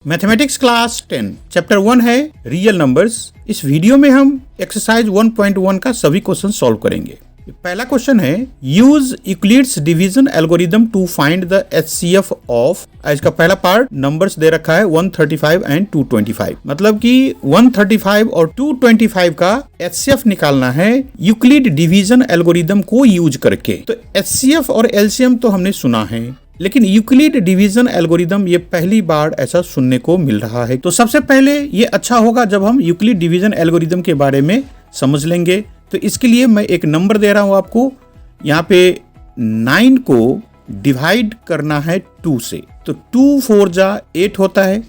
Mathematics class 10 chapter 1 है real numbers. इस video में हम एक्सरसाइज 1.1 का सभी क्वेश्चन सॉल्व करेंगे। पहला क्वेश्चन है use Euclid's division algorithm to find the HCF of. इसका पहला पार्ट नंबर्स दे रखा है 135 एंड 225, मतलब कि 135 और 225 का एचसीएफ निकालना है यूक्लिड डिवीजन एल्गोरिदम को यूज करके। तो एचसीएफ और एलसीएम तो हमने सुना है, लेकिन यूक्लिड डिवीजन एल्गोरिदम ये पहली बार ऐसा सुनने को मिल रहा है। तो सबसे पहले ये अच्छा होगा जब हम यूक्लिड डिवीजन एल्गोरिदम के बारे में समझ लेंगे। तो इसके लिए मैं एक नंबर दे रहा हूं आपको, यहाँ पे 9 को डिवाइड करना है 2 से। तो 2 4 जा 8 होता है,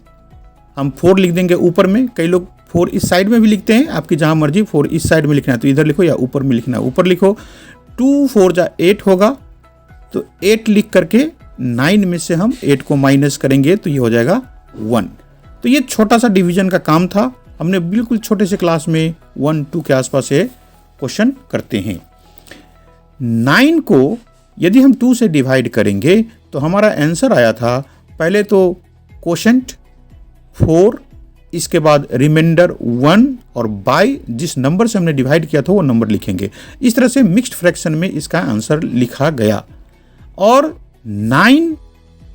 हम 4 लिख देंगे ऊपर में। कई लोग 4 इस साइड में भी लिखते हैं, आपकी जहां मर्जी। 4 इस साइड में लिखना है तो इधर लिखो, या ऊपर में लिखना है ऊपर लिखो। 2 4 जा 8 होगा, तो 8 लिख करके 9 में से हम 8 को माइनस करेंगे तो ये हो जाएगा 1। तो ये छोटा सा डिवीजन का काम था, हमने बिल्कुल छोटे से क्लास में 1-2 के आसपास ये क्वेश्चन करते हैं। 9 को यदि हम 2 से डिवाइड करेंगे तो हमारा आंसर आया था, पहले तो कोशेंट 4, इसके बाद रिमाइंडर 1 और बाय जिस नंबर से हमने डिवाइड किया था वो नंबर लिखेंगे। इस तरह से मिक्स्ड फ्रैक्शन में इसका आंसर लिखा गया। और 9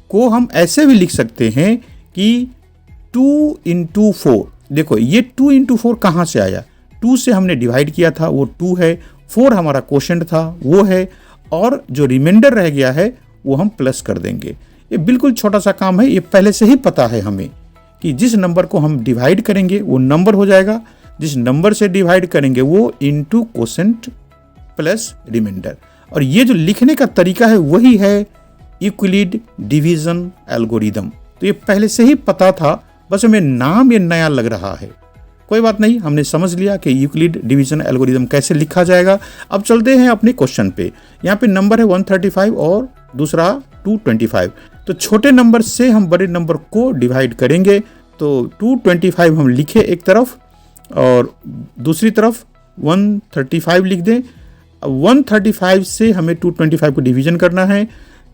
को हम ऐसे भी लिख सकते हैं कि 2 into 4। देखो ये 2 into 4 कहाँ से आया? 2 से हमने डिवाइड किया था, वो 2 है। 4 हमारा क्वोशेंट था, वो है। और जो रिमाइंडर रह गया है वो हम प्लस कर देंगे। ये बिल्कुल छोटा सा काम है, ये पहले से ही पता है हमें कि जिस नंबर को हम डिवाइड करेंगे वो नंबर हो जाएगा, जिस नंबर से डिवाइड करेंगे वो इंटू क्वोशेंट प्लस रिमाइंडर। और ये जो लिखने का तरीका है वही है यूक्लिड डिवीजन एल्गोरिदम। तो ये पहले से ही पता था, बस हमें नाम ये नया लग रहा है। कोई बात नहीं, हमने समझ लिया कि यूक्लिड डिवीजन एल्गोरिदम कैसे लिखा जाएगा। अब चलते हैं अपने क्वेश्चन पे। यहाँ पे नंबर है 135 और दूसरा 225। तो छोटे नंबर से हम बड़े नंबर को डिवाइड करेंगे। तो 225 हम लिखे एक तरफ और दूसरी तरफ 135 लिख दें। 135 से हमें 225 को डिवीजन करना है,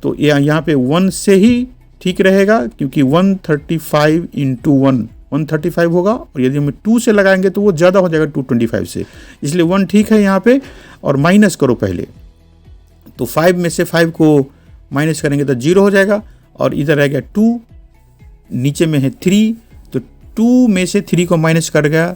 तो यहाँ पे 1 से ही ठीक रहेगा, क्योंकि 135 into 1 135 होगा। और यदि हम 2 से लगाएंगे तो वो ज़्यादा हो जाएगा 225 से, इसलिए 1 ठीक है यहाँ पे। और माइनस करो पहले, तो 5 में से 5 को माइनस करेंगे तो 0 हो जाएगा। और इधर रह गया 2, नीचे में है 3, तो 2 में से 3 को माइनस कर गया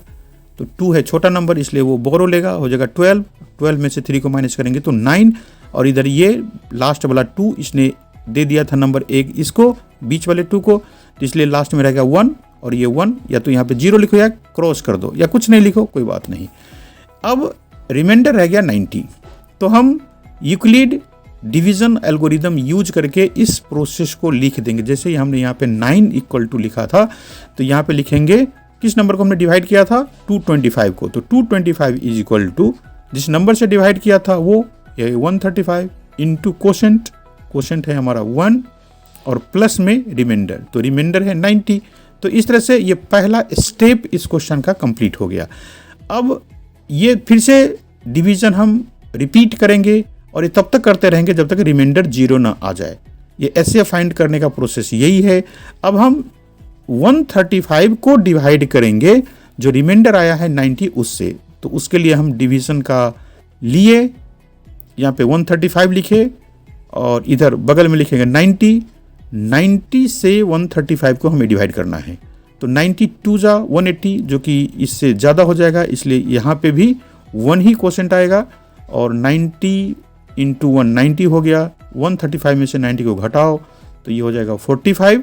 तो 2 है छोटा नंबर, इसलिए वो बोरो लेगा, हो जाएगा 12। 12 में से 3 को माइनस करेंगे तो 9। और इधर ये लास्ट वाला 2 इसने दे दिया था नंबर 1 इसको, बीच वाले 2 को, तो इसलिए लास्ट में रहेगा 1। और ये 1 या तो यहाँ पे 0 लिखो या क्रॉस कर दो या कुछ नहीं लिखो, कोई बात नहीं। अब रिमाइंडर रह गया 90। तो हम यूक्लिड डिवीजन एल्गोरिदम यूज करके इस प्रोसेस को लिख देंगे। जैसे हमने यहाँ पे 9 इक्वल टू लिखा था, तो यहाँ पे लिखेंगे किस नंबर को हमने डिवाइड किया था, 225 को। तो 225 इज इक्वल टू जिस नंबर से डिवाइड किया था वो ये 135 इंटू क्वोशेंट, क्वोशेंट है हमारा 1 और प्लस में रिमाइंडर, तो रिमाइंडर है 90। तो इस तरह से ये पहला स्टेप इस क्वेश्चन का कंप्लीट हो गया। अब ये फिर से डिवीजन हम रिपीट करेंगे और ये तब तक करते रहेंगे जब तक रिमाइंडर 0 ना आ जाए। ये ऐसे फाइंड करने का प्रोसेस यही है। अब हम 135 को डिवाइड करेंगे, जो रिमाइंडर आया है 90 उससे। तो उसके लिए हम डिवीजन का लिए, यहाँ पे 135 लिखे और इधर बगल में लिखेंगे 90। 90 से 135 को हमें डिवाइड करना है, तो 92 जा 180, जो कि इससे ज़्यादा हो जाएगा, इसलिए यहाँ पे भी 1 ही क्वोशेंट आएगा। और 90 into 1 90 हो गया। 135 में से 90 को घटाओ तो ये हो जाएगा 45।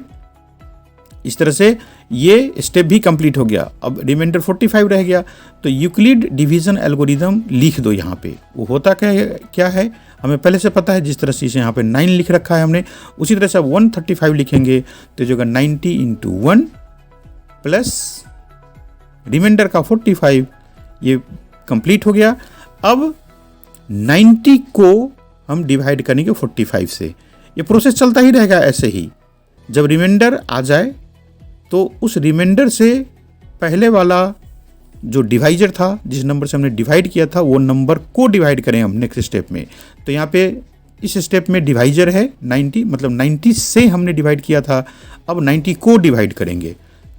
इस तरह से ये स्टेप भी कंप्लीट हो गया। अब रिमाइंडर 45 रह गया, तो यूक्लिड डिवीजन एल्गोरिदम लिख दो। यहाँ पे वो होता क्या है हमें पहले से पता है। जिस तरह से इसे यहाँ पे 9 लिख रखा है हमने, उसी तरह से 135 लिखेंगे तो जो 90 into 1 प्लस रिमाइंडर का 45, ये कंप्लीट हो गया। अब 90 को हम डिवाइड करेंगे 45 से। ये प्रोसेस चलता ही रहेगा ऐसे ही। जब रिमाइंडर आ जाए तो उस रिमाइंडर से पहले वाला जो डिवाइजर था, जिस नंबर से हमने डिवाइड किया था, वो नंबर को डिवाइड करें हम नेक्स्ट स्टेप में। तो यहाँ पे इस स्टेप में डिवाइजर है 90, मतलब 90 से हमने डिवाइड किया था, अब 90 को डिवाइड करेंगे।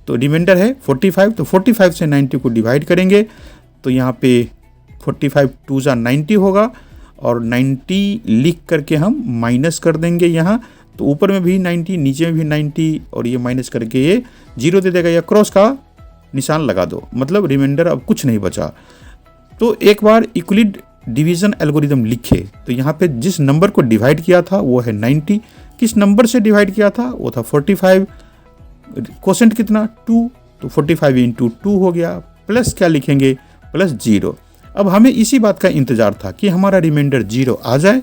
तो रिमाइंडर है 45, तो 45 से 90 को डिवाइड करेंगे तो यहाँ पे 45 2 जा 90 होगा और 90 लिख करके हम माइनस कर देंगे यहाँ, तो ऊपर में भी 90 नीचे में भी 90 और ये माइनस करके ये 0 दे देगा या क्रॉस का निशान लगा दो, मतलब रिमाइंडर अब कुछ नहीं बचा। तो एक बार यूक्लिड डिवीजन एल्गोरिदम लिखे तो यहाँ पे जिस नंबर को डिवाइड किया था वो है 90, किस नंबर से डिवाइड किया था वो था 45, कोसेंट कितना 2, तो 45 इंटू 2 हो गया, प्लस क्या लिखेंगे प्लस 0। अब हमें इसी बात का इंतजार था कि हमारा रिमाइंडर 0 आ जाए,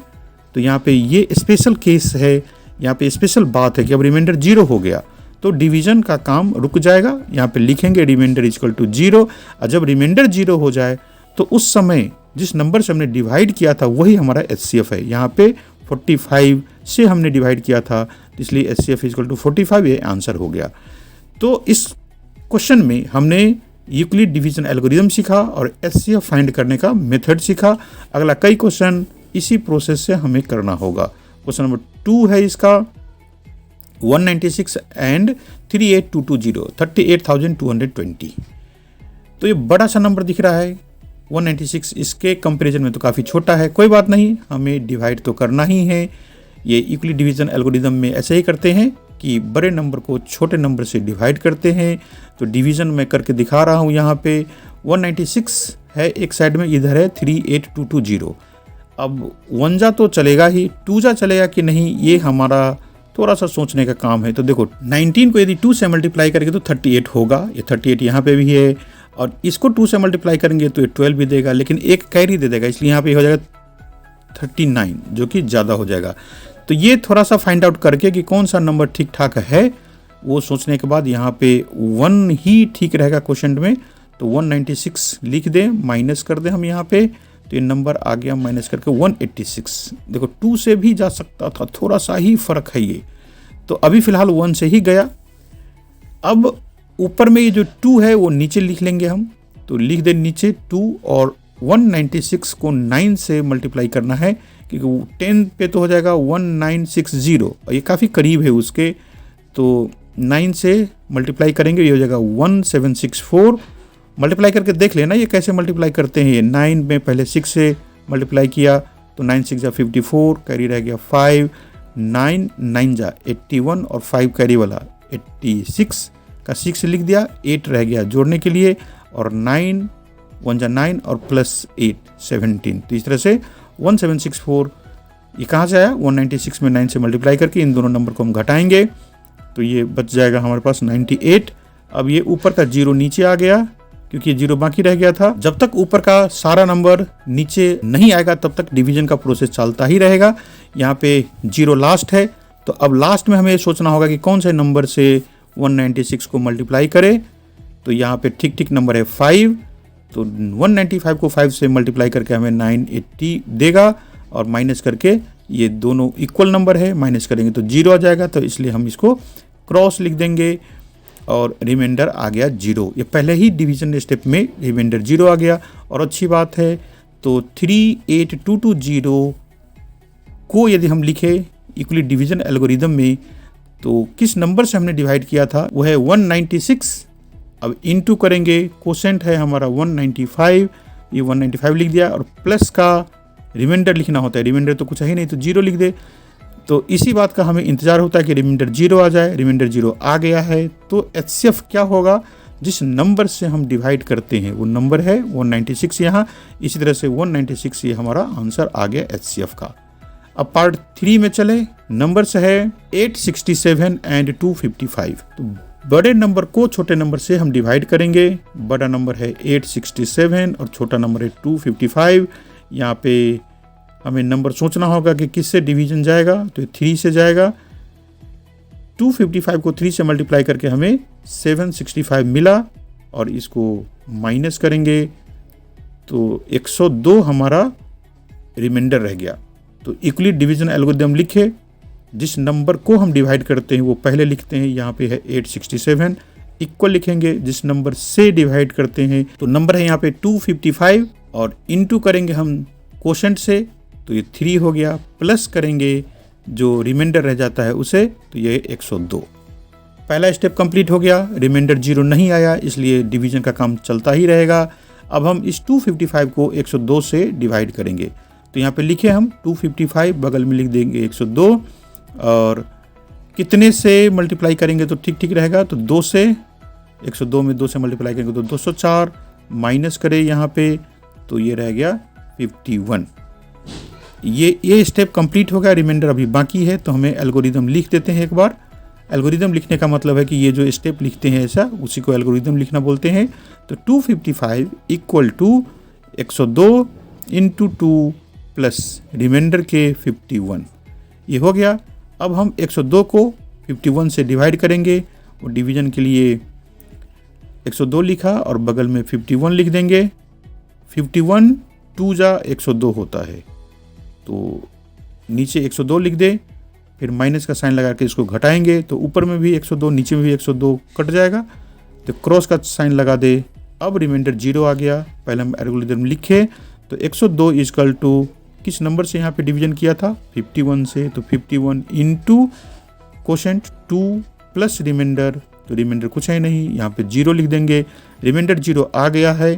तो यहाँ पे ये स्पेशल केस है, यहाँ पे स्पेशल बात है कि अब रिमाइंडर 0 हो गया तो डिवीजन का काम रुक जाएगा। यहाँ पे लिखेंगे रिमाइंडर इक्वल टू 0, और जब रिमाइंडर 0 हो जाए तो उस समय जिस नंबर से हमने डिवाइड किया था वही हमारा HCF है। यहाँ पे 45 से हमने डिवाइड किया था इसलिए HCF इक्वल टू 45 ये आंसर हो गया। तो इस क्वेश्चन में हमने यूक्लिड डिवीजन एल्गोरिदम सीखा और HCF फाइंड करने का मेथड सीखा। अगला कई क्वेश्चन इसी प्रोसेस से हमें करना होगा। क्वेश्चन नंबर 2 है इसका 196 एंड 38220 38,220। तो ये बड़ा सा नंबर दिख रहा है 196, इसके कंपैरिजन में तो काफ़ी छोटा है, कोई बात नहीं, हमें डिवाइड तो करना ही है। ये यूक्लिड डिवीजन एल्गोरिदम में ऐसे ही करते हैं कि बड़े नंबर को छोटे नंबर से डिवाइड करते हैं। तो डिवीजन मैं करके दिखा रहा हूँ। यहाँ पे 196 है एक साइड में, इधर है 38220। अब 1 जा तो चलेगा ही, 2 जा चलेगा कि नहीं ये हमारा थोड़ा सा सोचने का काम है। तो देखो 19 को यदि 2 से मल्टीप्लाई करेंगे तो 38 होगा, ये 38 यहाँ पे भी है, और इसको 2 से मल्टीप्लाई करेंगे तो ये 12 भी देगा, लेकिन एक कैरी दे देगा इसलिए यहाँ पे हो जाएगा 39 जो कि ज़्यादा हो जाएगा। तो ये थोड़ा सा फाइंड आउट करके कि कौन सा नंबर ठीक ठाक है वो सोचने के बाद यहाँ पे 1 ही ठीक रहेगा क्वेश्चन में, तो 196 लिख दें, माइनस कर दें हम यहाँ पे, तो ये नंबर आ गया माइनस करके 186। देखो 2 से भी जा सकता था, थोड़ा सा ही फर्क है ये, तो अभी फिलहाल 1 से ही गया। अब ऊपर में ये जो 2 है वो नीचे लिख लेंगे हम, तो लिख दें नीचे 2 और 196 को 9 से मल्टीप्लाई करना है क्योंकि 10 पे तो हो जाएगा 1960 और ये काफ़ी करीब है उसके, तो 9 से मल्टीप्लाई करेंगे ये हो जाएगा 1764। मल्टीप्लाई करके देख लेना ये कैसे मल्टीप्लाई करते हैं। ये 9 में पहले 6 से मल्टीप्लाई किया तो 9 6 जा 54, कैरी रह गया 5, 9 9 जा 81 और 5 कैरी वाला 86 का 6 लिख दिया, 8 रह गया जोड़ने के लिए, और 9 1 जा 9 और प्लस 8 17। तो इस तरह से 1764 ये कहाँ से आया, 196 में 9 से मल्टीप्लाई करके इन दोनों नंबर को हम घटाएंगे तो ये बच जाएगा हमारे पास 98। अब ये ऊपर का 0 नीचे आ गया क्योंकि 0 बाकी रह गया था। जब तक ऊपर का सारा नंबर नीचे नहीं आएगा तब तक डिवीजन का प्रोसेस चलता ही रहेगा। यहाँ पे 0 लास्ट है, तो अब लास्ट में हमें सोचना होगा कि कौन से नंबर से 196 को मल्टीप्लाई करे। तो यहाँ पे ठीक ठीक नंबर है 5, तो 195 को 5 से मल्टीप्लाई करके हमें 980 देगा, और माइनस करके ये दोनों इक्वल नंबर है, माइनस करेंगे तो 0 आ जाएगा, तो इसलिए हम इसको क्रॉस लिख देंगे और रिमाइंडर आ गया 0। ये पहले ही डिवीजन स्टेप में रिमाइंडर 0 आ गया, और अच्छी बात है। तो 38220 को यदि हम लिखे यूक्लिड डिवीजन एल्गोरिदम में तो किस नंबर से हमने डिवाइड किया था वो है 196। अब इनटू करेंगे, कोसेंट है हमारा 195, ये 195 लिख दिया, और प्लस का रिमाइंडर लिखना होता है, रिमाइंडर तो कुछ है ही नहीं तो 0 लिख दे। तो इसी बात का हमें इंतजार होता है कि रिमाइंडर 0 आ जाए। रिमाइंडर 0 आ गया है तो HCF क्या होगा, जिस नंबर से हम डिवाइड करते हैं वो नंबर है 196 यहाँ। इसी तरह से 196 ये हमारा आंसर आ गया HCF का। अब पार्ट 3 में चले, नंबर्स है 867 एंड 255। तो बड़े नंबर को छोटे नंबर से हम डिवाइड करेंगे। बड़ा नंबर है 867 और छोटा नंबर है 255। यहाँ पे हमें नंबर सोचना होगा कि किससे डिवीजन जाएगा, तो 3 से जाएगा। 255 को 3 से मल्टीप्लाई करके हमें 765 मिला, और इसको माइनस करेंगे तो 102 हमारा रिमाइंडर रह गया। तो यूक्लिड डिवीजन एल्गोरिथम लिखे, जिस नंबर को हम डिवाइड करते हैं वो पहले लिखते हैं। यहाँ पे है 867, इक्वल लिखेंगे जिस नंबर से डिवाइड करते हैं, तो नंबर है यहाँ पे 255, और इनटू करेंगे हम कोशेंट से तो ये 3 हो गया, प्लस करेंगे जो रिमाइंडर रह जाता है उसे, तो ये 102। पहला स्टेप कंप्लीट हो गया, रिमाइंडर 0 नहीं आया, इसलिए डिवीजन का काम चलता ही रहेगा। अब हम इस 255 को 102 से डिवाइड करेंगे। तो यहाँ पे लिखे हम 255, बगल में लिख देंगे 102, और कितने से मल्टीप्लाई करेंगे तो ठीक ठीक रहेगा। तो 2 से, 102 में 2 से मल्टीप्लाई करेंगे तो 204, माइनस करें यहाँ पे तो ये रह गया 51। ये स्टेप कंप्लीट हो गया, रिमाइंडर अभी बाकी है। तो हमें एल्गोरिदम लिख देते हैं एक बार। एल्गोरिदम लिखने का मतलब है कि ये जो स्टेप लिखते हैं ऐसा, उसी को एल्गोरिदम लिखना बोलते हैं। तो 255 equal to 102 into 2 plus remainder के 51, ये हो गया। अब हम 102 को 51 से डिवाइड करेंगे, और डिवीजन के लिए 102 लिखा और बगल में 51 लिख देंगे। 51 2 जा 102 होता है, तो नीचे 102 लिख दे, फिर माइनस का साइन लगा के इसको घटाएंगे तो ऊपर में भी 102, नीचे में भी 102 कट जाएगा, तो क्रॉस का साइन लगा दे। अब रिमाइंडर 0 आ गया। पहले हम एल्गोरिथम लिखे, तो 102 इक्वल टू किस नंबर से यहाँ पे डिवीजन किया था, 51 से। तो 51 इंटू कोशेंट 2 प्लस रिमाइंडर, तो रिमाइंडर कुछ है नहीं, यहाँ पे 0 लिख देंगे। रिमाइंडर 0 आ गया है,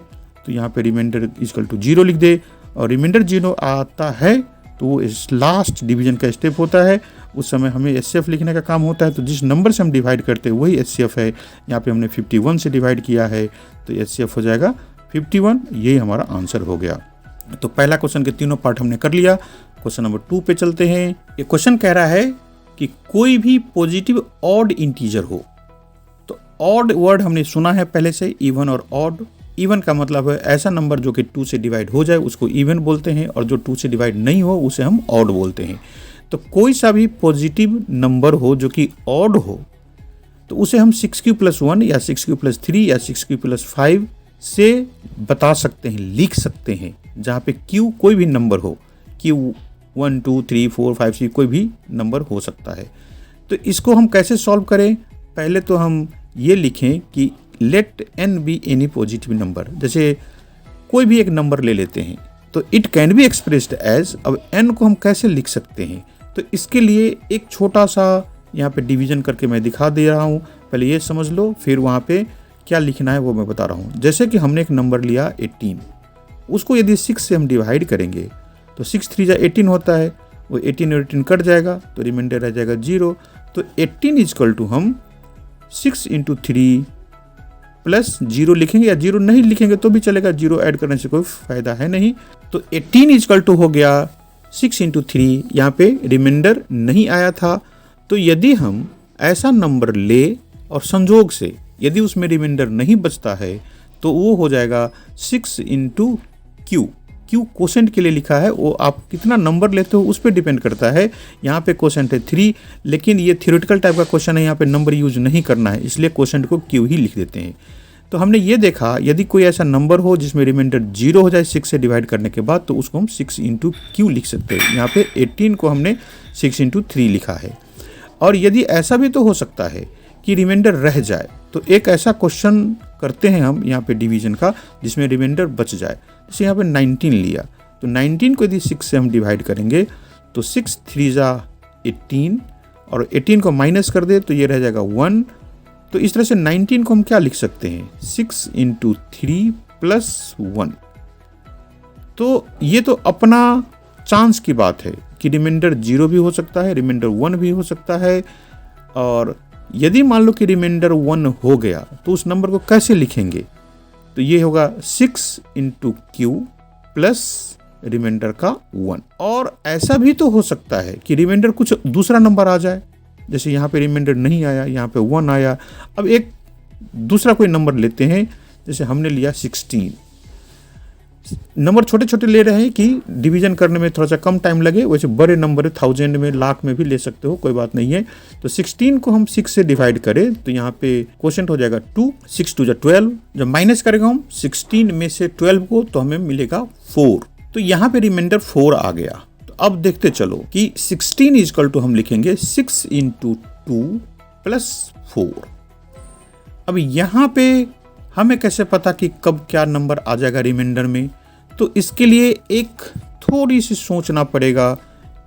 तो यहाँ पे रिमाइंडर इक्वल टू 0 लिख दे, और रिमाइंडर 0 आता है तो वो इस लास्ट डिवीजन का स्टेप होता है। उस समय हमें एचसीएफ लिखने का काम होता है। तो जिस नंबर से हम डिवाइड करते हैं वही एचसीएफ है। यहाँ पे हमने 51 से डिवाइड किया है, तो एचसीएफ हो जाएगा 51। ये हमारा आंसर हो गया। तो पहला क्वेश्चन के तीनों पार्ट हमने कर लिया। क्वेश्चन नंबर 2 पे चलते हैं। ये क्वेश्चन कह रहा है कि कोई भी पॉजिटिव ऑड इंटीजर हो। तो ऑड वर्ड हमने सुना है पहले से, इवन और ऑड। इवन का मतलब है ऐसा नंबर जो कि 2 से डिवाइड हो जाए उसको इवन बोलते हैं, और जो 2 से डिवाइड नहीं हो उसे हम ऑड बोलते हैं। तो कोई सा भी पॉजिटिव नंबर हो जो कि ऑड हो, तो उसे हम 6q+1 या 6q+3 या 6q+5 से बता सकते हैं, लिख सकते हैं। जहाँ पे q कोई भी नंबर हो, q 1 2 3 4 5 6 कोई भी नंबर हो सकता है। तो इसको हम कैसे सॉल्व करें? पहले तो हम ये लिखें कि let n be any positive number. जैसे कोई भी एक नंबर ले लेते हैं, तो it can be expressed as. अब n को हम कैसे लिख सकते हैं? तो इसके लिए एक छोटा सा यहाँ पे डिवीजन करके मैं दिखा दे रहा हूँ। पहले ये समझ लो, फिर वहाँ पे क्या लिखना है वो मैं बता रहा हूँ। जैसे कि हमने एक नंबर लिया 18, उसको यदि 6 से हम डिवाइड करेंगे तो 6 3 जा 18 होता है, वो 18 और 18 कट जाएगा, तो रिमाइंडर रह जाएगा 0। तो 18 इक्वल टू हम 6 इंटू 3 प्लस 0 लिखेंगे, या 0 नहीं लिखेंगे तो भी चलेगा, 0 ऐड करने से कोई फायदा है नहीं। तो 18 इक्वल टू हो गया 6 इंटू 3, यहाँ पे रिमाइंडर नहीं आया था। तो यदि हम ऐसा नंबर ले और संजोग से यदि उसमें रिमाइंडर नहीं बचता है तो वो हो जाएगा 6 इंटू क्यू। क्यू कोसेंट के लिए लिखा है, वो आप कितना नंबर लेते हो उस पर डिपेंड करता है। यहाँ पे कोसेंट है 3, लेकिन ये थ्योरेटिकल टाइप का क्वेश्चन है, यहाँ पे नंबर यूज नहीं करना है, इसलिए कोसेंट को क्यू ही लिख देते हैं। तो हमने ये देखा यदि कोई ऐसा नंबर हो जिसमें रिमाइंडर 0 हो जाए 6 से डिवाइड करने के बाद, तो उसको हम 6 इंटू क्यू लिख सकते हैं। यहाँ पे 18 को हमने 6 इंटू 3 लिखा है। और यदि ऐसा भी तो हो सकता है कि रिमाइंडर रह जाए, तो एक ऐसा क्वेश्चन करते हैं हम यहाँ पे डिवीजन का जिसमें रिमाइंडर बच जाए। जैसे यहाँ पे 19 लिया, तो 19 को यदि 6 से हम डिवाइड करेंगे तो 6 3 जा 18, और 18 को माइनस कर दे तो ये रह जाएगा 1। तो इस तरह से 19 को हम क्या लिख सकते हैं, 6 इंटू 3 प्लस 1। तो ये तो अपना चांस की बात है कि रिमाइंडर 0 भी हो सकता है, रिमाइंडर 1 भी हो सकता है। और यदि मान लो कि रिमाइंडर 1 हो गया तो उस नंबर को कैसे लिखेंगे? तो ये होगा 6 इंटू क्यू प्लस रिमाइंडर का 1। और ऐसा भी तो हो सकता है कि रिमाइंडर कुछ दूसरा नंबर आ जाए, जैसे यहाँ पे रिमाइंडर नहीं आया, यहाँ पे 1 आया। अब एक दूसरा कोई नंबर लेते हैं, जैसे हमने लिया 16। नंबर छोटे छोटे ले रहे हैं कि डिवीजन करने में थोड़ा सा कम टाइम लगे, वैसे बड़े नंबर 1000 में, लाख में भी ले सकते हो, कोई बात नहीं है। तो 16 को हम 6 से डिवाइड करें तो यहाँ पे क्वोशिएंट हो जाएगा 2, 6 2 जा 12। जब माइनस करेंगे हम 16 में से 12 को तो हमें मिलेगा 4। तो यहाँ पे रिमाइंडर 4 आ गया। तो अब देखते चलो कि 16 इक्वल टू हम लिखेंगे 6 इंटू 2 प्लस 4। अब यहाँ पे हमें कैसे पता कि कब क्या नंबर आ जाएगा रिमाइंडर में? तो इसके लिए एक थोड़ी सी सोचना पड़ेगा,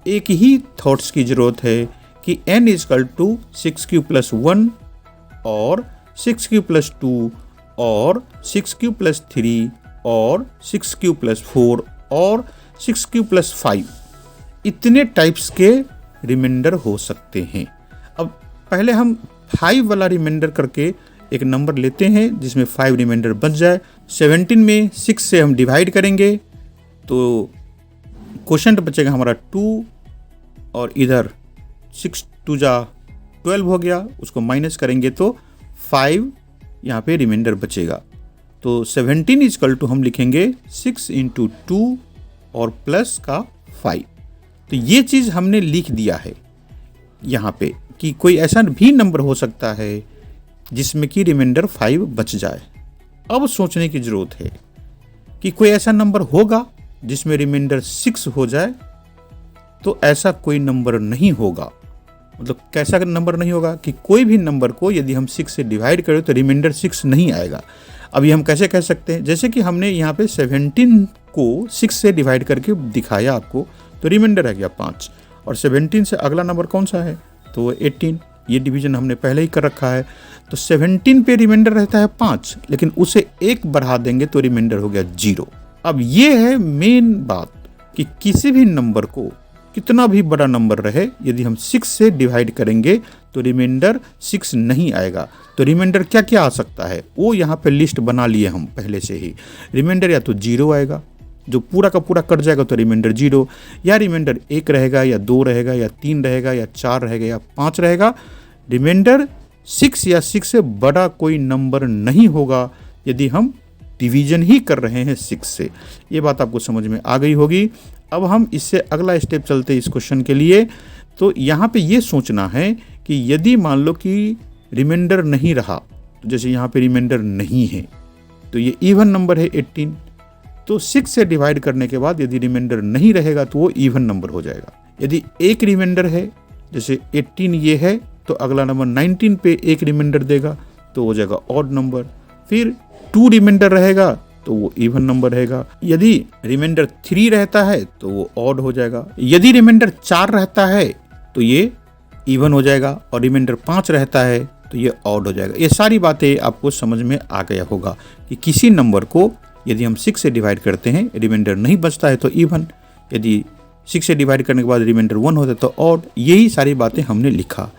एक ही थॉट्स की ज़रूरत है कि n इक्वल टू 6q+1 और 6q+2 और 6q+3 और 6q+4 और 6q+5 इतने टाइप्स के रिमाइंडर हो सकते हैं। अब पहले हम 5 वाला रिमाइंडर करके एक नंबर लेते हैं जिसमें 5 रिमाइंडर बच जाए। 17 में 6 से हम डिवाइड करेंगे तो क्वोशंट बचेगा हमारा 2 और इधर 6 2 जा 12 हो गया, उसको माइनस करेंगे तो 5 यहाँ पे रिमाइंडर बचेगा। तो 17 इजकल टू हम लिखेंगे 6 × 2 और प्लस का 5। तो ये चीज़ हमने लिख दिया है यहाँ पे कि कोई ऐसा भी नंबर हो सकता है जिसमें कि रिमाइंडर 5 बच जाए। अब सोचने की ज़रूरत है कि कोई ऐसा नंबर होगा जिसमें रिमाइंडर 6 हो जाए। तो ऐसा कोई नंबर नहीं होगा। मतलब कैसा नंबर नहीं होगा कि कोई भी नंबर को यदि हम 6 से डिवाइड करें तो रिमाइंडर 6 नहीं आएगा। अभी हम कैसे कह सकते हैं, जैसे कि हमने यहाँ पे 17 को 6 से डिवाइड करके दिखाया आपको, तो रिमाइंडर आ गया 5 और 17 से अगला नंबर कौन सा है तो 18। ये डिवीजन हमने पहले ही कर रखा है। तो 17 पे रिमाइंडर रहता है 5, लेकिन उसे 1 बढ़ा देंगे तो रिमाइंडर हो गया 0। अब ये है मेन बात कि किसी भी नंबर को कितना भी बड़ा नंबर रहे यदि हम 6 से डिवाइड करेंगे तो रिमाइंडर 6 नहीं आएगा। तो रिमाइंडर क्या क्या आ सकता है वो यहाँ पे लिस्ट बना लिए हम पहले से ही। रिमाइंडर या तो 0 आएगा, जो पूरा का पूरा कट जाएगा तो रिमाइंडर 0, या रिमाइंडर 1 रहेगा या 2 रहेगा या 3 रहेगा या 4 रहेगा या 5 रहेगा। रिमाइंडर 6 या 6 से बड़ा कोई नंबर नहीं होगा यदि हम डिवीजन ही कर रहे हैं 6 से। ये बात आपको समझ में आ गई होगी। अब हम इससे अगला स्टेप चलते हैं इस क्वेश्चन के लिए। तो यहाँ पे ये सोचना है कि यदि मान लो कि रिमाइंडर नहीं रहा, तो जैसे यहाँ पे रिमाइंडर नहीं है तो ये इवन नंबर है 18। तो 6 से डिवाइड करने के बाद यदि रिमाइंडर नहीं रहेगा तो वो इवन नंबर हो जाएगा। यदि एक रिमाइंडर है, जैसे 18 ये है, तो अगला नंबर 19 पे एक रिमाइंडर देगा तो हो जाएगा ऑड नंबर। फिर 2 रिमाइंडर रहेगा तो वो इवन नंबर रहेगा। यदि रिमाइंडर 3 रहता है तो वो ऑड हो जाएगा। यदि रिमाइंडर 4 रहता है तो ये इवन हो जाएगा, और रिमाइंडर 5 रहता है तो ये ऑड हो जाएगा। ये सारी बातें आपको समझ में आ गया होगा कि किसी नंबर को यदि हम 6 से डिवाइड करते हैं, रिमाइंडर नहीं बचता है तो इवन, यदि 6 से डिवाइड करने के बाद रिमाइंडर 1 होता है तो ऑड। यही सारी बातें हमने लिखा।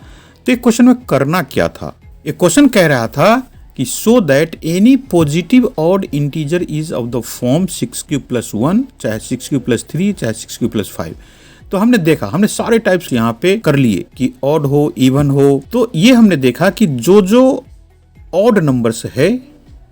तो एक क्वेश्चन में करना क्या था, एक क्वेश्चन कह रहा था कि so that any positive odd integer is of the form 6q+1, चाहे 6q+3, चाहे 6q+5। तो हमने देखा, हमने सारे टाइप्स यहाँ पे कर लिए कि ऑड हो, इवन हो। तो ये हमने देखा कि जो जो ऑड नंबर्स है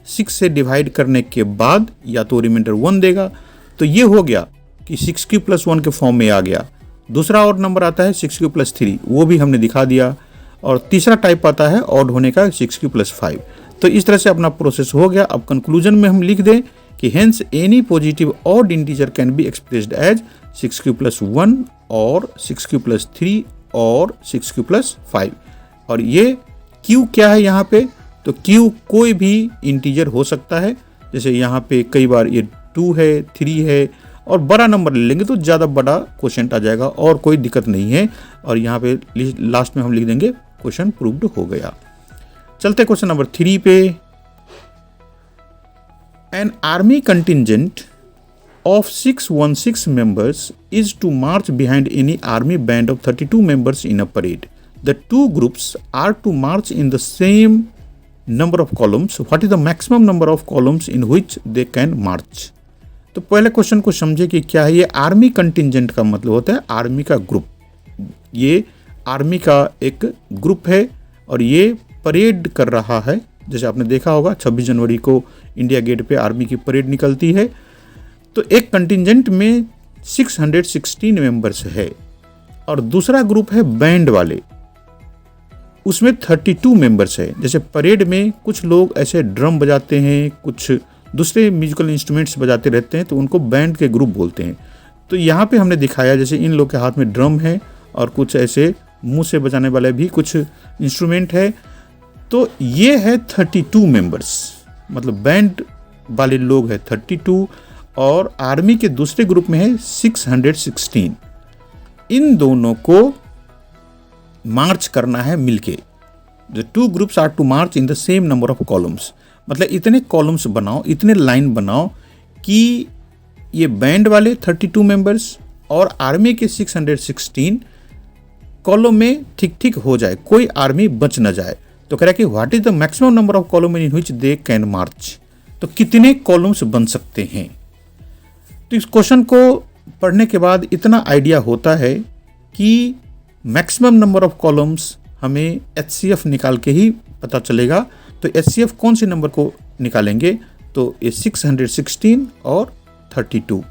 6 से डिवाइड करने के बाद या तो रिमाइंडर 1 देगा, तो ये हो गया कि 6q+1 के फॉर्म में आ गया। दूसरा ऑड नंबर आता है 6q+3, वो भी हमने दिखा दिया। और तीसरा टाइप आता है ऑड होने का 6q+5। तो इस तरह से अपना प्रोसेस हो गया। अब कंक्लूजन में हम लिख दें कि hence any positive odd integer can be expressed as 6q+1 और 6q+3 और 6q+5। और ये q क्या है यहाँ पे, तो q कोई भी इंटीजर हो सकता है। जैसे यहाँ पे कई बार ये 2 है, 3 है, और बड़ा नंबर ले लेंगे तो ज़्यादा बड़ा क्वेश्चन आ जाएगा और कोई दिक्कत नहीं है। और यहाँ पे लास्ट में हम लिख देंगे क्वेश्चन प्रूव्ड हो गया। चलते क्वेश्चन नंबर 3 पे। An army contingent of 616 members is to march behind any army band of 32 members in a parade. The two groups are to march in the same number of columns. What is the maximum number of columns in which they can march? तो पहले question को समझे कि क्या है ये army contingent का मतलब होता है आर्मी का ग्रुप। ये आर्मी का एक ग्रुप है और ये परेड कर रहा है। जैसे आपने देखा होगा 26 जनवरी को इंडिया गेट पे आर्मी की परेड निकलती है। तो एक कंटिजेंट में 616 मेंबर्स है और दूसरा ग्रुप है बैंड वाले, उसमें 32 मेंबर्स है। जैसे परेड में कुछ लोग ऐसे ड्रम बजाते हैं, कुछ दूसरे म्यूजिकल इंस्ट्रूमेंट्स बजाते रहते हैं, तो उनको बैंड के ग्रुप बोलते हैं। तो यहाँ पे हमने दिखाया जैसे इन लोग के हाथ में ड्रम है और कुछ ऐसे मुंह से बजाने वाले भी कुछ इंस्ट्रूमेंट है। तो ये है 32 मेंबर्स, मतलब बैंड वाले लोग हैं 32 और आर्मी के दूसरे ग्रुप में है 616। इन दोनों को मार्च करना है मिलके। The two groups are to march in the same number of columns, मतलब इतने कॉलम्स बनाओ, इतने लाइन बनाओ कि ये बैंड वाले 32 मेंबर्स और आर्मी के 616 कॉलम में ठीक ठीक हो जाए, कोई आर्मी बच न जाए। तो कह रहा है कि what is the maximum number of column in which they can march, तो कितने कॉलम्स बन सकते हैं। तो इस क्वेश्चन को पढ़ने के बाद इतना आइडिया होता है कि मैक्सिमम नंबर ऑफ कॉलम्स हमें HCF निकाल के ही पता चलेगा। तो HCF कौन से नंबर को निकालेंगे, तो ये 616 और 32,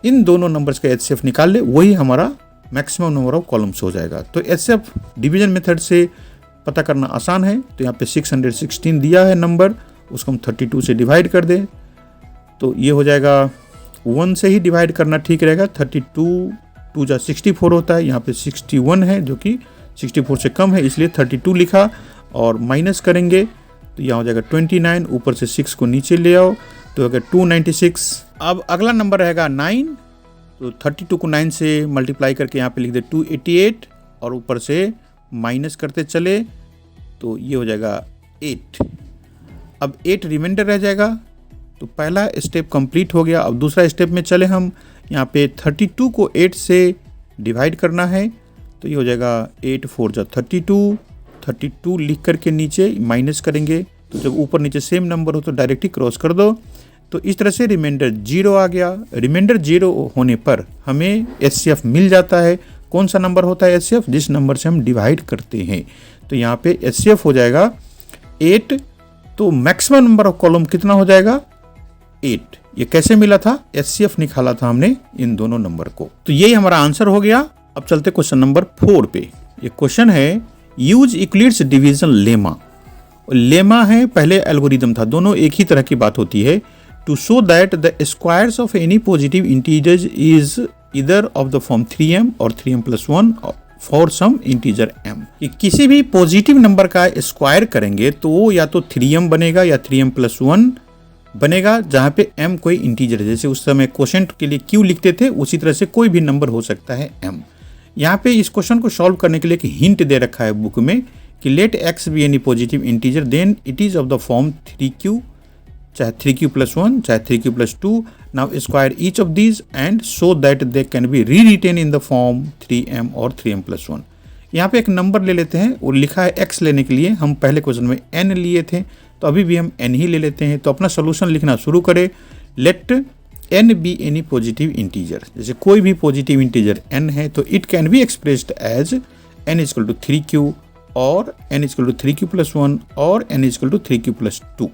इन दोनों नंबर्स का HCF निकाल ले, वही हमारा मैक्सिमम नंबर ऑफ कॉलम्स हो जाएगा। तो HCF डिवीजन मेथड से पता करना आसान है। तो यहाँ पे 616 दिया है नंबर, उसको हम 32 से डिवाइड कर दें तो ये हो जाएगा, 1 से ही डिवाइड करना ठीक रहेगा। 32 2 जा 64 होता है, यहाँ पे 61 है जो कि 64 से कम है, इसलिए 32 लिखा। और माइनस करेंगे तो यहाँ हो जाएगा 29, ऊपर से 6 को नीचे ले आओ तो होगा 296। अब अगला नंबर रहेगा 9, तो 32 को 9 से मल्टीप्लाई करके यहाँ पे लिख दे 288 और ऊपर से माइनस करते चले तो ये हो जाएगा 8। अब 8 रिमाइंडर रह जाएगा। तो पहला स्टेप कंप्लीट हो गया। अब दूसरा स्टेप में चले हम, यहाँ पे 32 को 8 से डिवाइड करना है तो ये हो जाएगा 8 4 जा 32 लिख करके नीचे माइनस करेंगे तो जब ऊपर नीचे सेम नंबर हो तो डायरेक्टली क्रॉस कर दो। तो इस तरह से रिमाइंडर 0 आ गया। रिमाइंडर 0 होने पर हमें HCF मिल जाता है। कौन सा नंबर होता है HCF, जिस नंबर से हम डिवाइड करते हैं। तो यहाँ पे HCF हो जाएगा 8। तो मैक्सिमम नंबर ऑफ कॉलम कितना हो जाएगा, 8। ये कैसे मिला था, HCF निकाला था हमने इन दोनों नंबर को। तो यही हमारा आंसर हो गया। अब चलते क्वेश्चन नंबर 4 पे। ये क्वेश्चन है use Euclid's division lemma. Lemma है, पहले एल्गोरिदम था, दोनों एक ही तरह की बात होती है। To show that the squares of any positive integers is either of the form 3m और 3m+1 for some integer m। कि किसी भी पॉजिटिव नंबर का स्क्वायर करेंगे तो वो या तो 3m बनेगा या 3m+1 बनेगा, जहाँ पे m कोई इंटीजर है। जैसे उस समय क्वोशेंट के लिए q लिखते थे, उसी तरह से कोई भी नंबर हो सकता है m। यहाँ पे इस क्वेश्चन को सॉल्व करने के लिए एक हिंट दे रखा है बुक में कि let x be any positive integer then it is of the form 3q, चाहे 3q+1 चाहे 3q+2। Now square each of these and show that they can be rewritten in the form 3m और 3m+1। यहाँ पे एक number ले लेते हैं और लिखा है x लेने के लिए, हम पहले क्वेश्चन में n लिए थे तो अभी भी हम n ही ले लेते हैं। तो अपना सोल्यूशन लिखना शुरू करें। Let n be any positive integer, जैसे कोई भी पॉजिटिव इंटीजर n है तो it can be expressed as n = 3q और n = 3q+1 और n = 3q+2।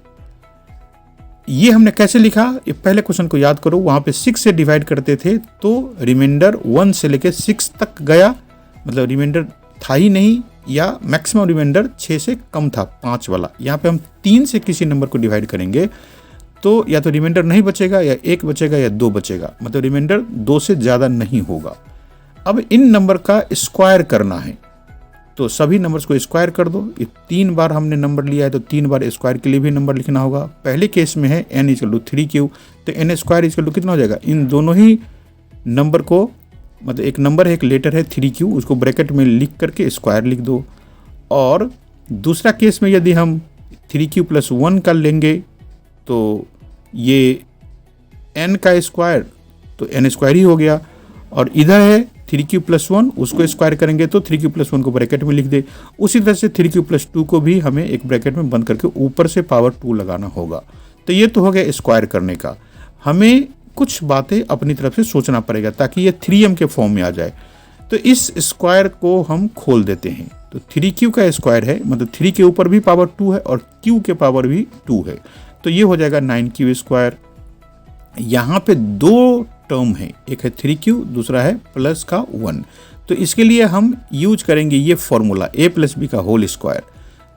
ये हमने कैसे लिखा, ये पहले क्वेश्चन को याद करो। वहाँ पे 6 से डिवाइड करते थे तो रिमाइंडर 1 से लेके 6 तक गया, मतलब रिमाइंडर था ही नहीं, या मैक्सिमम रिमाइंडर 6 से कम था, 5 वाला। यहाँ पे हम 3 से किसी नंबर को डिवाइड करेंगे तो या तो रिमाइंडर नहीं बचेगा या 1 बचेगा या 2 बचेगा, मतलब रिमाइंडर 2 से ज़्यादा नहीं होगा। अब इन नंबर का स्क्वायर करना है तो सभी नंबर्स को स्क्वायर कर दो। ये 3 बार हमने नंबर लिया है तो 3 बार स्क्वायर के लिए भी नंबर लिखना होगा। पहले केस में है n = 3q, तो n² कितना हो जाएगा, इन दोनों ही नंबर को, मतलब एक नंबर है एक लेटर है 3q, उसको ब्रैकेट में लिख करके स्क्वायर लिख दो। और दूसरा केस में यदि हम 3q+1 का लेंगे तो ये n का स्क्वायर तो n² ही हो गया। और इधर है 3q+1, उसको स्क्वायर करेंगे तो 3q+1 को ब्रैकेट में लिख दे। उसी तरह से 3q+2 को भी हमें एक ब्रैकेट में बंद करके ऊपर से पावर 2 लगाना होगा। तो ये तो हो गया स्क्वायर करने का। हमें कुछ बातें अपनी तरफ से सोचना पड़ेगा ताकि ये 3m के फॉर्म में आ जाए। तो इस स्क्वायर को हम खोल देते हैं। तो 3q का स्क्वायर है, मतलब 3 के ऊपर भी पावर 2 है और q के पावर भी 2 है, तो ये हो जाएगा 9q²। यहाँ पे 2 टर्म है, एक है 3q, दूसरा है प्लस का 1। तो इसके लिए हम यूज करेंगे ये फॉर्मूला a + b का होल स्क्वायर।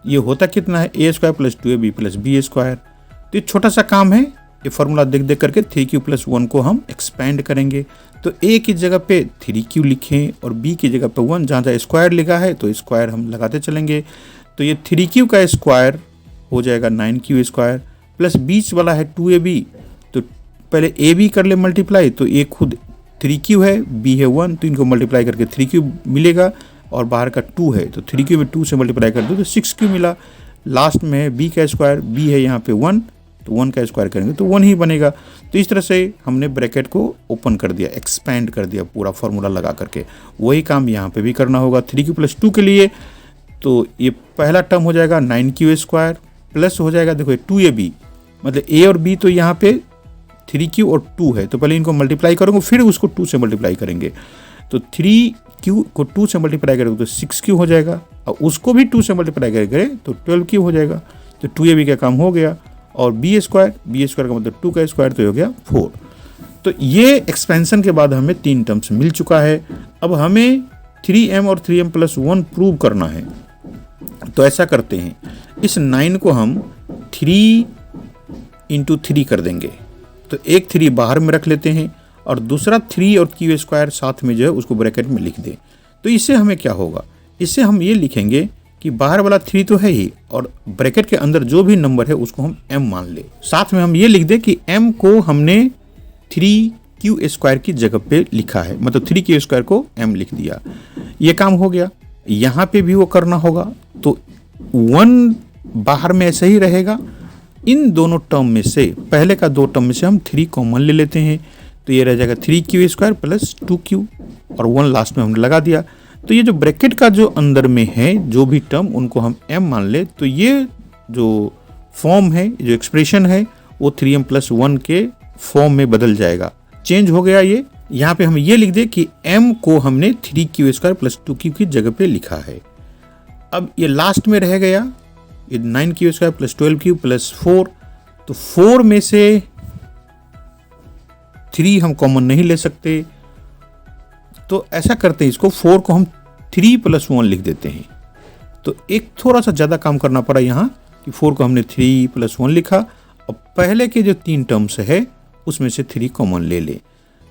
ये होता कितना है, a² + 2ab + b²। तो ये छोटा सा काम है, ये फॉर्मूला देख देख करके 3q+1 को हम एक्सपेंड करेंगे। तो a की जगह पे 3q लिखें और b की जगह पे 1, जहाँ जहाँ स्क्वायर लिखा है तो स्क्वायर हम लगाते चलेंगे। तो ये 3q का स्क्वायर हो जाएगा 9q² प्लस बीच वाला है 2ab, तो पहले ab कर ले मल्टीप्लाई, तो a खुद 3q है, b है 1, तो इनको मल्टीप्लाई करके 3q मिलेगा और बाहर का 2 है, तो 3 में 2 से मल्टीप्लाई कर दो तो 6 मिला। लास्ट में है b का स्क्वायर, b है यहाँ पे 1, तो 1 का स्क्वायर करेंगे तो 1 ही बनेगा। तो इस तरह से हमने ब्रैकेट को ओपन कर दिया, एक्सपैंड कर दिया पूरा फॉर्मूला लगा करके। वही काम यहाँ पे भी करना होगा 3q + 2 के लिए। तो ये पहला टर्म हो जाएगा 9q² प्लस हो जाएगा, देखो 2ab, मतलब a और b तो यहाँ पे 3q और 2 है, तो पहले इनको मल्टीप्लाई करोगे फिर उसको 2 से मल्टीप्लाई करेंगे। तो 3q को 2 से मल्टीप्लाई करोगे तो 6q हो जाएगा, और उसको भी 2 से मल्टीप्लाई करेंगे तो 12q हो जाएगा। तो 2ab का काम हो गया, और b² का मतलब 2 का स्क्वायर तो हो गया 4। तो ये एक्सपेंशन के बाद हमें 3 टर्म्स मिल चुका है। अब हमें 3m और 3m+1 प्रूव करना है। तो ऐसा करते हैं, इस 9 को हम 3 × 3 कर देंगे। तो एक 3 बाहर में रख लेते हैं और दूसरा 3 और q² साथ में जो है उसको ब्रैकेट में लिख दें। तो इससे हमें क्या होगा, इससे हम ये लिखेंगे कि बाहर वाला 3 तो है ही, और ब्रैकेट के अंदर जो भी नंबर है उसको हम m मान ले। साथ में हम ये लिख दें कि m को हमने 3q² की जगह पे लिखा है, मतलब 3q² को m लिख दिया। ये काम हो गया। यहाँ पे भी वो करना होगा, तो 1 बाहर में ऐसे ही रहेगा। इन दोनों टर्म में से, पहले का 2 टर्म में से हम 3 कॉमन ले लेते हैं, तो ये रह जाएगा 3q² + 2q, और 1 लास्ट में हमने लगा दिया। तो ये जो ब्रैकेट का जो अंदर में है जो भी टर्म, उनको हम m मान ले, तो ये जो फॉर्म है, जो एक्सप्रेशन है, वो 3m+1 के फॉर्म में बदल जाएगा, चेंज हो गया ये। यहाँ पे हम ये लिख दें कि m को हमने 3q² + 2q की जगह पे लिखा है। अब ये लास्ट में रह गया, ये 9q² + 12q + 4, तो 4 में से 3 हम कॉमन नहीं ले सकते, तो ऐसा करते हैं, इसको 4 को हम 3+1 लिख देते हैं। तो एक थोड़ा सा ज़्यादा काम करना पड़ा यहाँ, कि 4 को हमने 3+1 लिखा, और पहले के जो 3 टर्म्स है उसमें से 3 कॉमन ले ले।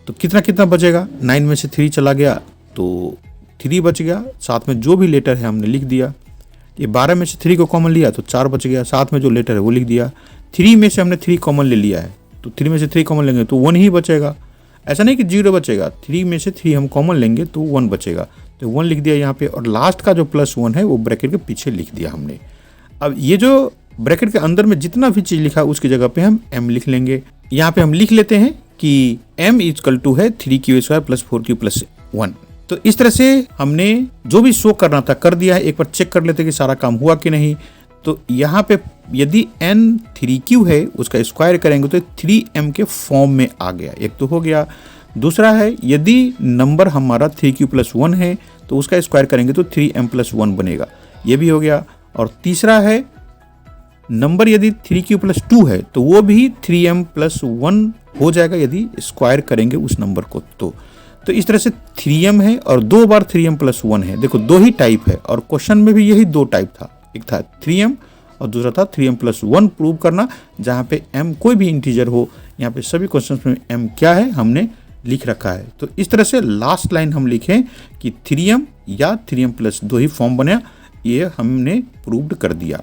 तो कितना बचेगा, 9 में से 3 चला गया तो 3 बच गया, साथ में जो भी लेटर है हमने लिख दिया। ये 12 में से 3 को कॉमन लिया तो 4 बच गया, साथ में जो लेटर है वो लिख दिया। 3 में से हमने 3 कॉमन ले लिया है, तो 3 में से 3 कॉमन लेंगे तो 1 ही बचेगा। ऐसा नहीं कि 0 बचेगा, 3 में से 3 हम कॉमन लेंगे तो 1 बचेगा, तो 1 लिख दिया यहाँ पे, और लास्ट का जो +1 है वो ब्रैकेट के पीछे लिख दिया हमने। अब ये जो ब्रैकेट के अंदर में जितना भी चीज़ लिखा उसकी जगह पे हम m लिख लेंगे। यहाँ पे हम लिख लेते हैं कि m = है 3q² + 4q + 1। तो इस तरह से हमने जो भी शो करना था कर दिया है। एक बार चेक कर लेते हैं कि सारा काम हुआ कि नहीं। तो यहाँ पे यदि n 3q है, उसका स्क्वायर करेंगे तो 3m के फॉर्म में आ गया, एक तो हो गया। दूसरा है, यदि नंबर हमारा 3q + 1 है तो उसका स्क्वायर करेंगे तो 3m+1 बनेगा, ये भी हो गया। और तीसरा है, नंबर यदि 3q + 2 है तो वो भी 3m+1 हो जाएगा यदि स्क्वायर करेंगे उस नंबर को। तो इस तरह से 3m है और 2 बार 3m+1 है। देखो 2 ही टाइप है, और क्वेश्चन में भी यही 2 टाइप था, एक था 3m और दूसरा था 3m+1 प्रूव करना, जहाँ पे m कोई भी इंटीजर हो। यहाँ पे सभी क्वेश्चन में m क्या है हमने लिख रखा है। तो इस तरह से लास्ट लाइन हम लिखें कि 3m या 3m+2 ही फॉर्म बना, ये हमने प्रूव्ड कर दिया।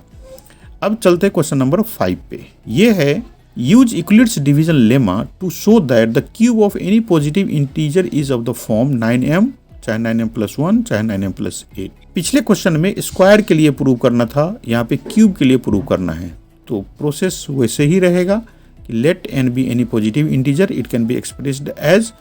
अब चलते क्वेश्चन नंबर 5 पे। ये है, use Euclid's division lemma to show that the cube of any positive integer is of the form 9m, चाहे 9m+1 चाहे 9m+8। पिछले क्वेश्चन में स्क्वायर के लिए प्रूव करना था, यहाँ पे क्यूब के लिए प्रूव करना है। तो प्रोसेस वैसे ही रहेगा कि let n be any positive integer, it can be expressed as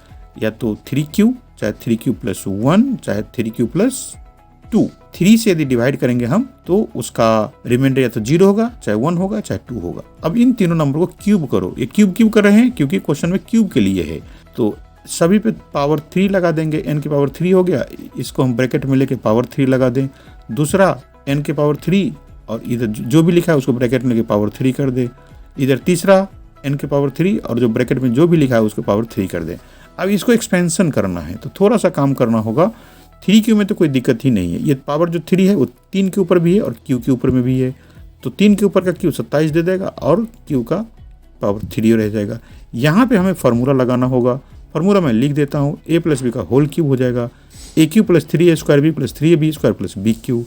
या तो 3q, चाहे 3q+1 चाहे 3q+2। 3 से यदि डिवाइड करेंगे हम तो उसका रिमाइंडर या तो 0 होगा, चाहे 1 होगा, चाहे 2 होगा। अब इन तीनों नंबर को क्यूब करो। ये क्यूब कर रहे हैं क्योंकि क्वेश्चन में क्यूब के लिए है, तो सभी पे पावर 3 लगा देंगे। n की पावर 3 हो गया, इसको हम ब्रैकेट में लेके पावर 3 लगा दें। दूसरा n की पावर 3, और इधर जो भी लिखा है उसको ब्रैकेट में लेके पावर 3 कर दे। इधर तीसरा n की पावर 3, और जो ब्रैकेट में जो भी लिखा है उसको पावर 3 कर दे। अब इसको एक्सपेंशन करना है तो थोड़ा सा काम करना होगा। 3q में तो कोई दिक्कत ही नहीं है, ये पावर जो 3 है वो 3 के ऊपर भी है और q के ऊपर में भी है, तो 3 के ऊपर का q 27 दे देगा और q का पावर 3 रह जाएगा। यहाँ पे हमें फार्मूला लगाना होगा। फार्मूला मैं लिख देता हूँ, a + b का होल क्यूब हो जाएगा, aq + 3a² b + 3ab² + bq।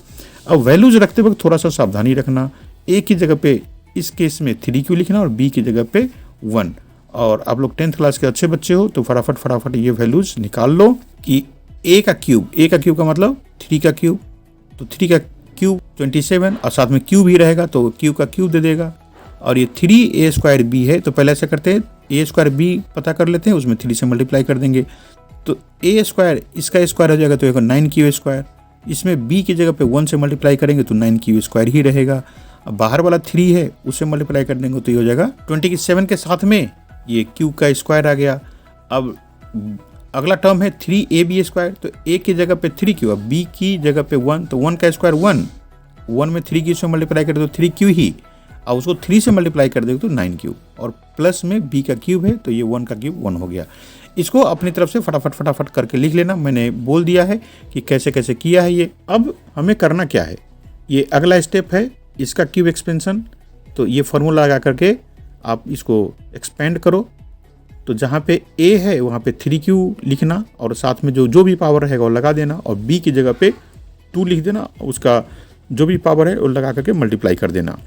अब वैल्यूज रखते वक्त थोड़ा सा सावधानी रखना, a की जगह पे इस केस में 3q लिखना और b की जगह पे 1। और आप लोग 10th क्लास के अच्छे बच्चे हो तो फटाफट ये वैल्यूज निकाल लो कि ए का क्यूब का मतलब 3 का क्यूब, तो 3 का क्यूब 27 और साथ में क्यूब ही रहेगा तो क्यूब का क्यूब दे देगा। और ये 3a² b है, तो पहले ऐसा करते हैं a² b पता कर लेते हैं, उसमें 3 से मल्टीप्लाई कर देंगे तो a² इसका स्क्वायर हो जाएगा तो 9q²। इसमें b की जगह पे 1 से मल्टीप्लाई करेंगे तो 9q² ही रहेगा। अब बाहर वाला 3 है उससे मल्टीप्लाई कर देंगे तो ये हो जाएगा 27 के साथ में ये क्यूब का स्क्वायर आ गया। अब अगला टर्म है 3ab², तो a की जगह पे 3q, अब b की जगह पे 1, तो 1 का स्क्वायर 1 में 3q से मल्टीप्लाई कर दो तो 3q ही, और उसको 3 से मल्टीप्लाई कर देगा तो 9q, और प्लस में b का क्यूब है तो ये 1 का क्यूब 1 हो गया। इसको अपनी तरफ से फटाफट करके लिख लेना, मैंने बोल दिया है कि कैसे कैसे किया है ये। अब हमें करना क्या है, ये अगला स्टेप है इसका क्यूब एक्सपेंशन। तो ये फॉर्मूला लगा करके आप इसको एक्सपेंड करो, तो जहाँ पे a है वहाँ पे 3q लिखना और साथ में जो भी पावर रहेगा वो लगा देना, और b की जगह पे 2 लिख देना, उसका जो भी पावर है वो लगा करके मल्टीप्लाई कर देना।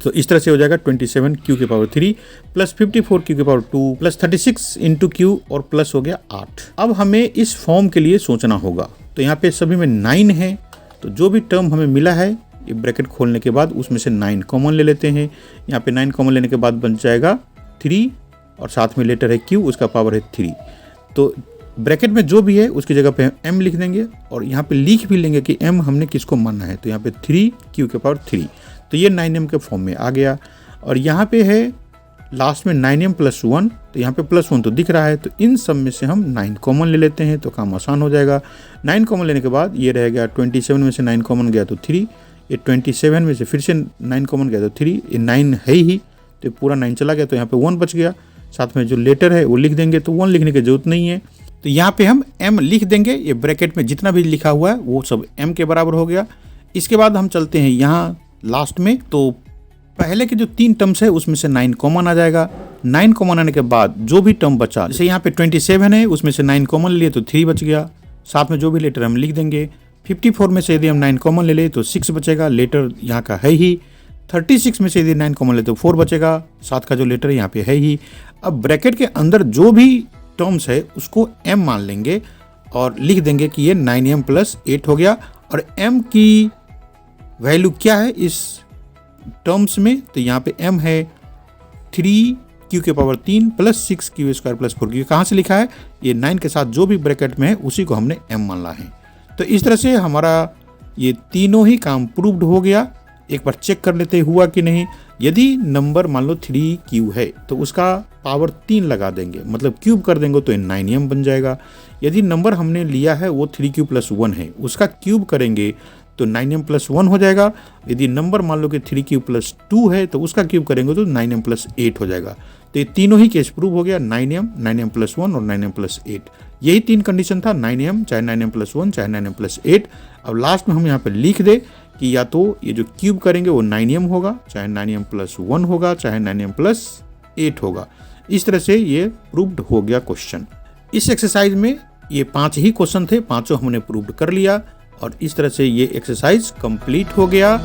तो इस तरह से हो जाएगा 27 q की पावर 3 प्लस 54 q की पावर 2 प्लस 36 इंटू q और प्लस हो गया 8। अब हमें इस फॉर्म के लिए सोचना होगा, तो यहाँ पे सभी में 9 है, तो जो भी टर्म हमें मिला है ये ब्रैकेट खोलने के बाद उसमें से 9 कॉमन ले लेते हैं। यहाँ पे 9 कॉमन लेने के बाद बन जाएगा 3 और साथ में लेटर है q, उसका पावर है 3। तो ब्रैकेट में जो भी है उसकी जगह पे m लिख देंगे और यहाँ पे लिख भी लेंगे कि m हमने किसको मानना है, तो यहाँ पे 3q के पावर 3, तो ये 9m के फॉर्म में आ गया। और यहाँ पे है लास्ट में 9m प्लस 1, तो यहाँ पे प्लस 1 तो दिख रहा है, तो इन सब में से हम 9 कॉमन ले लेते हैं तो काम आसान हो जाएगा। 9 कॉमन लेने के बाद ये रह गया 27 में से 9 कॉमन गया तो 3, ये 27 में से फिर से 9 कॉमन गया तो 3, ये 9 है ही तो पूरा 9 चला गया, तो यहाँ पे 1 बच गया। साथ में जो लेटर है वो लिख देंगे, तो 1 लिखने की जरूरत नहीं है, तो यहाँ पे हम m लिख देंगे। ये ब्रैकेट में जितना भी लिखा हुआ है वो सब m के बराबर हो गया। इसके बाद हम चलते हैं यहाँ लास्ट में, तो पहले के जो 3 टर्म्स है उसमें से 9 कॉमन आ जाएगा। 9 कॉमन आने के बाद जो भी टर्म बचा, जैसे यहाँ पे 27 है उसमें से 9 कॉमन लिए तो 3 बच गया, साथ में जो भी लेटर हम लिख देंगे। 54 में से यदि हम 9 कॉमन ले तो 6 बचेगा, लेटर यहाँ का है ही। 36 में से यदि 9 कॉमन ले तो 4 बचेगा, साथ का जो लेटर यहाँ पे है ही। अब ब्रैकेट के अंदर जो भी टर्म्स है उसको m मान लेंगे और लिख देंगे कि ये 9m प्लस 8 हो गया। और m की वैल्यू क्या है इस टर्म्स में, तो यहाँ पे m है 3q के power 3 plus 6q² plus 4q। कहाँ से लिखा है, ये 9 के साथ जो भी ब्रैकेट में है उसी को हमने m मान ला है। तो इस तरह से हमारा ये तीनों ही काम प्रूव्ड हो गया। एक बार चेक कर लेते हुआ कि नहीं। यदि नंबर मान लो 3q है तो उसका पावर 3 लगा देंगे, मतलब क्यूब कर देंगे तो 9m बन जाएगा। यदि नंबर हमने लिया है वो 3q प्लस 1 है, उसका क्यूब करेंगे तो 9m प्लस 1 हो जाएगा। यदि नंबर मान लो कि 3q प्लस 2 है तो उसका क्यूब करेंगे तो 9m प्लस 8 हो जाएगा। तो ये तीनों ही केस प्रूव हो गया, 9m प्लस 1 और 9m प्लस 8। यही 3 कंडीशन था, 9m चाहे 9m प्लस 1 चाहे 9m प्लस 8। अब लास्ट में हम यहाँ पे लिख दे कि या तो ये जो क्यूब करेंगे वो 9m होगा, चाहे 9m प्लस 1 होगा, चाहे 9m प्लस 8 होगा। इस तरह से ये प्रूव्ड हो गया क्वेश्चन। इस एक्सरसाइज में ये 5 ही क्वेश्चन थे, पांचों हमने प्रूव्ड कर लिया और इस तरह से ये एक्सरसाइज कंप्लीट हो गया।